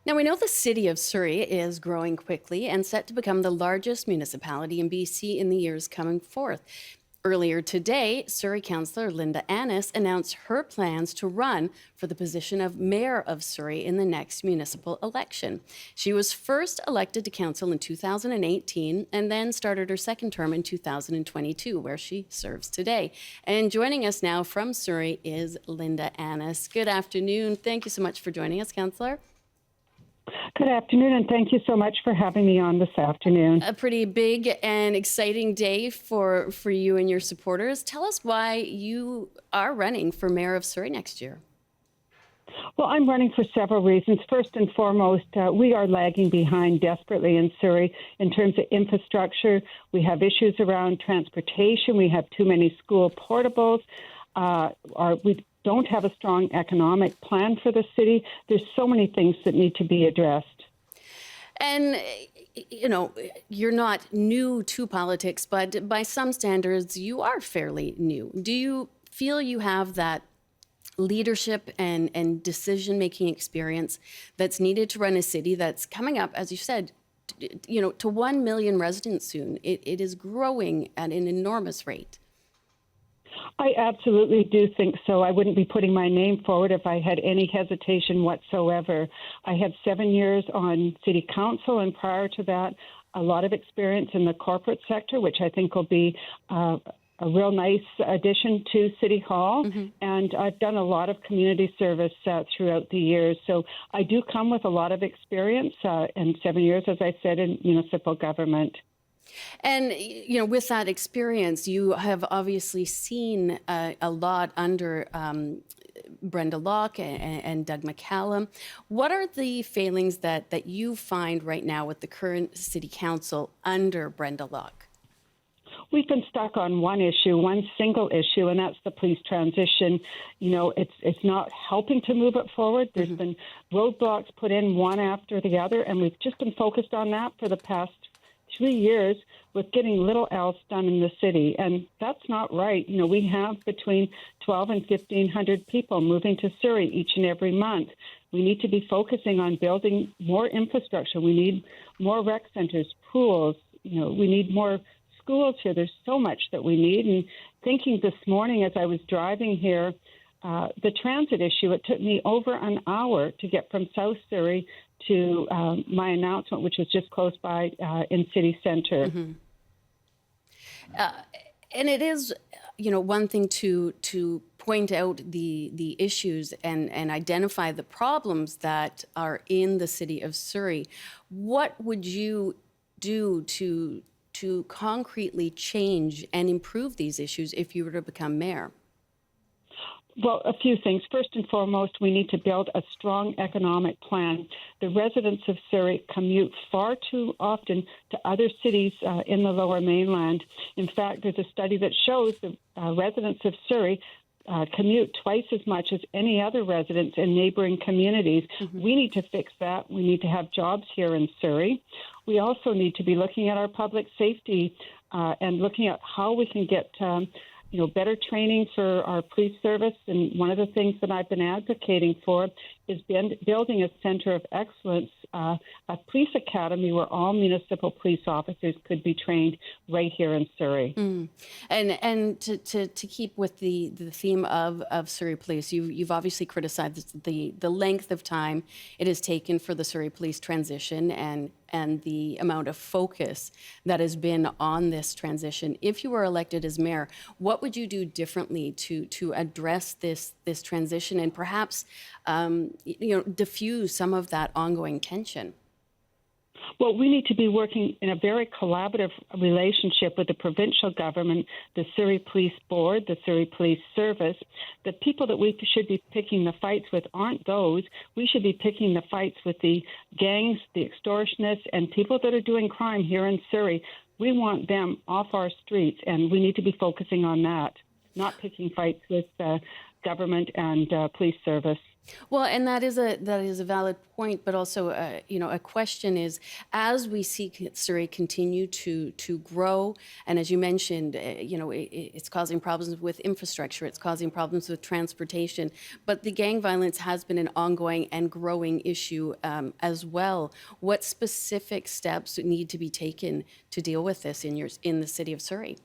Now, we know the city of Surrey is growing quickly and set to become the largest municipality in BC in the years coming forth. Earlier today, Surrey councillor Linda Annis announced her plans to run for the position of Mayor of Surrey in the next municipal election. She was first elected to council in 2018 and then started her second term in 2022, where she serves today. And joining us now from Surrey is Linda Annis. Good afternoon. Thank you so much for joining us, councillor. Good afternoon, and thank you so much for having me on this afternoon. A pretty big and exciting day for you and your supporters. Tell us why you are running for Mayor of Surrey next year. Well, I'm running for several reasons. First and foremost, we are lagging behind desperately in Surrey in terms of infrastructure. We have issues around transportation. We have too many school portables. We don't have a strong economic plan for the city. There's so many things that need to be addressed. And, you know, you're not new to politics, but by some standards, you are fairly new. Do you feel you have that leadership and decision-making experience that's needed to run a city that's coming up, as you said, to 1 million residents soon? It is growing at an enormous rate. I absolutely do think so. I wouldn't be putting my name forward if I had any hesitation whatsoever. I had 7 years on city council, and prior to that, a lot of experience in the corporate sector, which I think will be a real nice addition to City Hall. Mm-hmm. And I've done a lot of community service throughout the years. So I do come with a lot of experience in 7 years, as I said, in municipal government. And, with that experience, you have obviously seen a lot under Brenda Locke and Doug McCallum. What are the failings that you find right now with the current city council under Brenda Locke? We've been stuck on one single issue, and that's the police transition. It's not helping to move it forward. There's been roadblocks put in one after the other, and we've just been focused on that for the past 3 years with getting little else done in the city. And that's not right. We have between 12 and 1,500 people moving to Surrey each and every month. We need to be focusing on building more infrastructure. We need more rec centers, pools. We need more schools here. There's so much that we need. And thinking this morning as I was driving here, the transit issue, it took me over an hour to get from South Surrey to my announcement, which was just close by in City Centre. Mm-hmm. And it is, one thing to point out the issues and identify the problems that are in the city of Surrey. What would you do to concretely change and improve these issues if you were to become mayor? Well, a few things. First and foremost, we need to build a strong economic plan. The residents of Surrey commute far too often to other cities in the Lower Mainland. In fact, there's a study that shows the residents of Surrey commute twice as much as any other residents in neighboring communities. Mm-hmm. We need to fix that. We need to have jobs here in Surrey. We also need to be looking at our public safety and looking at how we can get better training for our police service. And one of the things that I've been advocating for is building a center of excellence, a police academy where all municipal police officers could be trained right here in Surrey. Mm. And to keep with the theme of Surrey Police, you've obviously criticized the length of time it has taken for the Surrey Police transition and the amount of focus that has been on this transition. If you were elected as mayor, what would you do differently to address this transition and perhaps diffuse some of that ongoing tension? Well, we need to be working in a very collaborative relationship with the provincial government, the Surrey Police Board, the Surrey Police Service. The people that we should be picking the fights with aren't those. We should be picking the fights with the gangs, the extortionists, and people that are doing crime here in Surrey. We want them off our streets, and we need to be focusing on that, not picking fights with government and police service. Well, and that is a valid point, but also, a question is, as we see Surrey continue to grow, and as you mentioned, it's causing problems with infrastructure, it's causing problems with transportation, but the gang violence has been an ongoing and growing issue as well. What specific steps need to be taken to deal with this in the city of Surrey?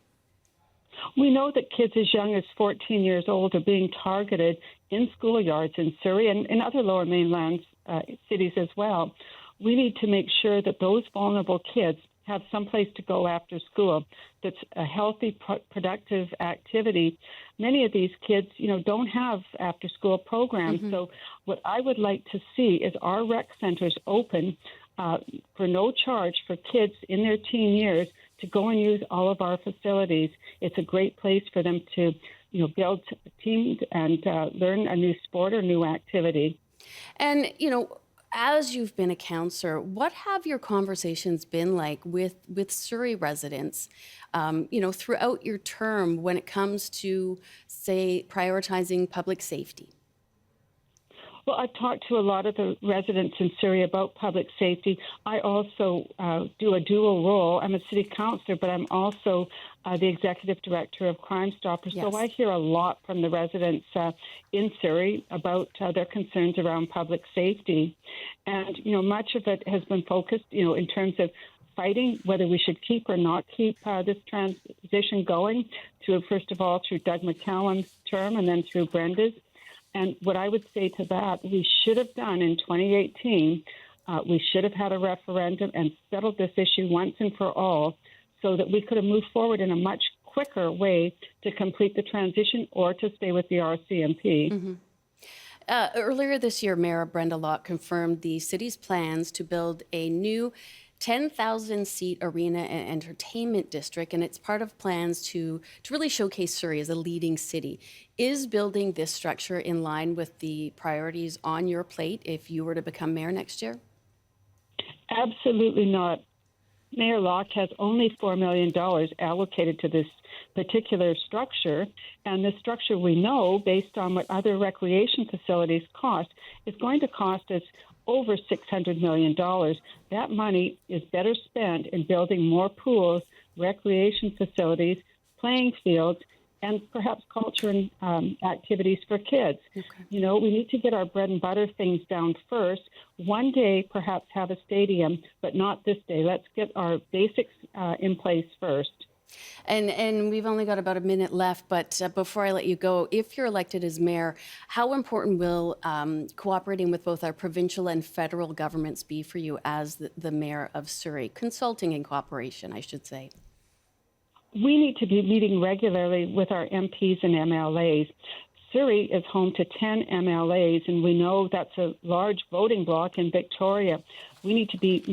We know that kids as young as 14 years old are being targeted in schoolyards in Surrey and in other lower mainland cities as well. We need to make sure that those vulnerable kids have some place to go after school that's a healthy, productive activity. Many of these kids, don't have after-school programs. Mm-hmm. So what I would like to see is our rec centers open for no charge for kids in their teen years to go and use all of our facilities. It's a great place for them to, build teams and learn a new sport or new activity. And, as you've been a counselor, what have your conversations been like with Surrey residents, throughout your term when it comes to, say, prioritizing public safety? Well, I've talked to a lot of the residents in Surrey about public safety. I also do a dual role. I'm a city councillor, but I'm also the executive director of Crime Stoppers. Yes. So I hear a lot from the residents in Surrey about their concerns around public safety. And, much of it has been focused, in terms of fighting whether we should keep or not keep this transition going through, first of all, through Doug McCallum's term and then through Brenda's. And what I would say to that, we should have done in 2018, we should have had a referendum and settled this issue once and for all so that we could have moved forward in a much quicker way to complete the transition or to stay with the RCMP. Mm-hmm. Earlier this year, Mayor Brenda Locke confirmed the city's plans to build a new 10,000-seat arena and entertainment district, and it's part of plans to really showcase Surrey as a leading city. Is building this structure in line with the priorities on your plate if you were to become mayor next year? Absolutely not. Mayor Locke has only $4 million allocated to this particular structure, and the structure we know, based on what other recreation facilities cost, is going to cost us over $600 million. That money is better spent in building more pools, recreation facilities, playing fields, and perhaps culture and activities for kids. Okay. We need to get our bread and butter things down first. One day, perhaps have a stadium, but not this day. Let's get our basics in place first. And we've only got about a minute left, but before I let you go, if you're elected as mayor, how important will cooperating with both our provincial and federal governments be for you as the mayor of Surrey? Consulting and cooperation, I should say. We need to be meeting regularly with our MPs and MLAs. Surrey is home to 10 MLAs, and we know that's a large voting bloc in Victoria. We need to be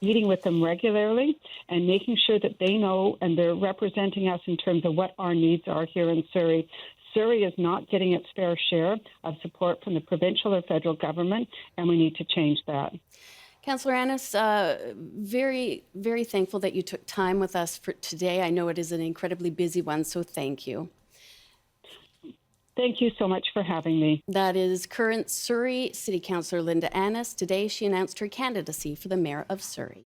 meeting with them regularly and making sure that they know and they're representing us in terms of what our needs are here in Surrey. Surrey is not getting its fair share of support from the provincial or federal government, and we need to change that. Councillor Annis, very, very thankful that you took time with us for today. I know it is an incredibly busy one, so thank you. Thank you so much for having me. That is current Surrey City Councillor Linda Annis. Today, she announced her candidacy for the Mayor of Surrey.